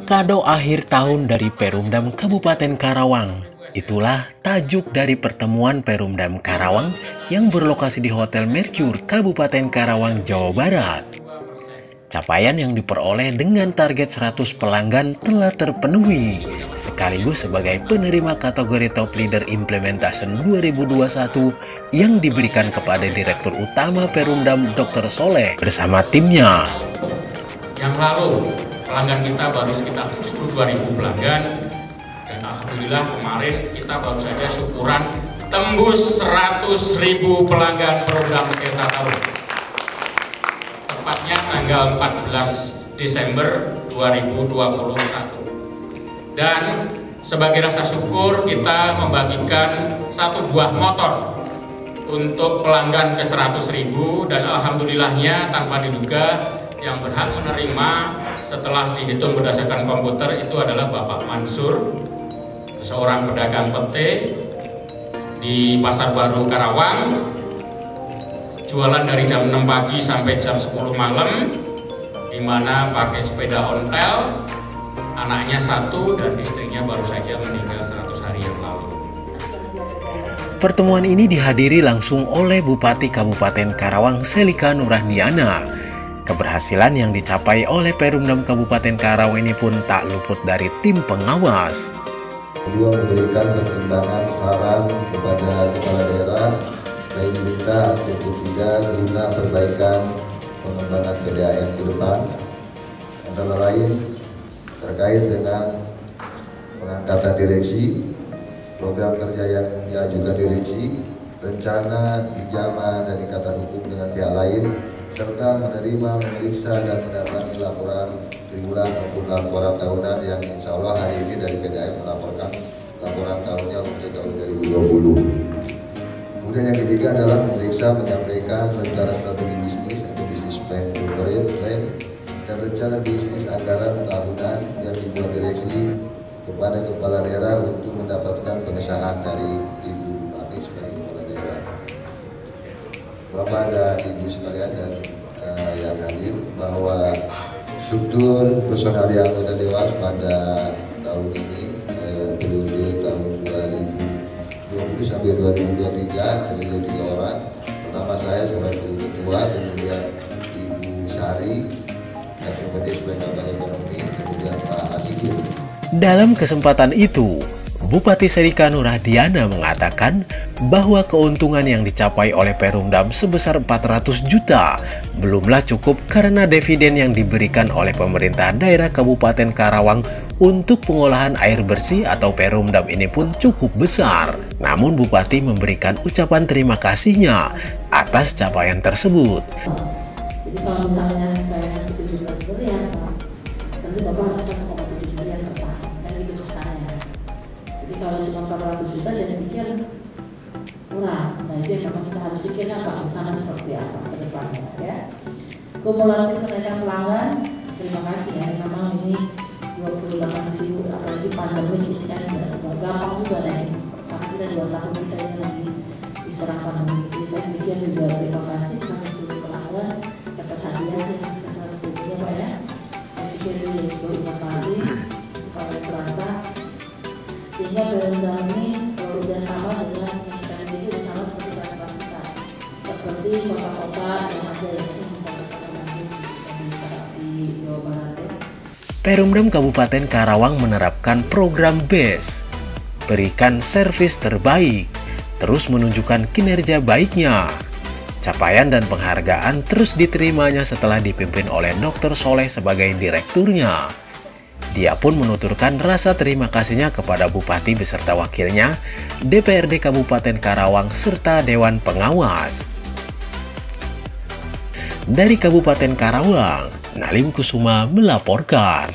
Kado akhir tahun dari Perumdam Kabupaten Karawang. Itulah tajuk dari pertemuan Perumdam Karawang yang berlokasi di Hotel Mercure, Kabupaten Karawang, Jawa Barat. Capaian yang diperoleh dengan target 100 pelanggan telah terpenuhi, sekaligus sebagai penerima kategori Top Leader Implementation 2021 yang diberikan kepada Direktur Utama Perumdam Dr. Soleh bersama timnya. Yang lalu pelanggan kita baru sekitar 72.000 pelanggan, dan alhamdulillah kemarin kita baru saja syukuran tembus 100.000 pelanggan program Kita Tahu. Tepatnya tanggal 14 Desember 2021. Dan sebagai rasa syukur kita membagikan satu buah motor untuk pelanggan ke 100.000, dan alhamdulillahnya tanpa diduga yang berhak menerima setelah dihitung berdasarkan komputer itu adalah Bapak Mansur, seorang pedagang pete di Pasar Baru Karawang, jualan dari jam 6 pagi sampai jam 10 malam, di mana pakai sepeda ontel, anaknya 1 dan istrinya baru saja meninggal 100 hari yang lalu. Pertemuan ini dihadiri langsung oleh Bupati Kabupaten Karawang Selika Nurahdiana. Keberhasilan yang dicapai oleh Perumdam Kabupaten Karawang ini pun tak luput dari tim pengawas. Kedua, memberikan pertimbangan saran kepada kepala daerah yang diminta PP3 guna perbaikan pengembangan PDAM ke depan, antara lain terkait dengan pengangkatan direksi, program kerja yang diajukan direksi, rencana pinjaman dan ikatan hukum dengan pihak lain, serta menerima, memeriksa, dan mendatangi laporan triwulan maupun laporan tahunan yang insya Allah hari ini dari PDAM melaporkan laporan tahunnya untuk tahun 2020. Kemudian yang ketiga adalah memeriksa, menyampaikan rencana strategi bisnis atau bisnis plan dan rencana bisnis anggaran tahunan yang dibuat direksi kepada kepala daerah untuk mendapatkan pengesahan dari Ibu Bupati sebagai kepala daerah. Bapak dan Ibu sekalian dan yang hadir, bahwa struktur personal yang anggota Dewas pada tahun ini periode tahun 2020 sampai 2023 terdiri 3 orang. Pertama saya sebagai ketua, kemudian Ibu Sari, dan kemudian sebagai Kepala Ekonomi, kemudian Pak Asikir. Dalam kesempatan itu, Bupati Selika Nurahdiana mengatakan bahwa keuntungan yang dicapai oleh Perumdam sebesar 400 juta belumlah cukup karena dividen yang diberikan oleh pemerintah daerah Kabupaten Karawang untuk pengolahan air bersih atau Perumdam ini pun cukup besar. Namun Bupati memberikan ucapan terima kasihnya atas capaian tersebut. Jadi kalau misalnya saya kasih 17 miliar, Pak, tentu Bapak harus 1,7 miliar per tahun, kan itu kesannya. Jadi kalau cuma 400 juta, saya pikir kurang. Nah itu yang memang kita harus pikirkan Pak, bersama seperti apa ke depannya ya. Kumulatif kenaikan pelanggan, terima kasih ya. Memang ini 28.000, apalagi pandemi ini kan gak gampang juga naik. Karena kita 2 tahun kita ini lagi diserang pandemi. Jadi saya pikir juga terima kasih sama seluruh pelanggan dapat hadiah yang harus ya Pak ya. Saya pikir ini bermanfaat supaya terasa, sehingga Perumdam ini bekerja sama dengan yang kita miliki, bersama seperti kata-kata seperti kota-kota yang ada yang di Jawa Barat. Perumdam Kabupaten Karawang menerapkan program BEST, berikan servis terbaik, terus menunjukkan kinerja baiknya. Capaian dan penghargaan terus diterimanya setelah dipimpin oleh Dr. Soleh sebagai direkturnya. Dia pun menuturkan rasa terima kasihnya kepada Bupati beserta wakilnya, DPRD Kabupaten Karawang, serta Dewan Pengawas. Dari Kabupaten Karawang, Nalim Kusuma melaporkan.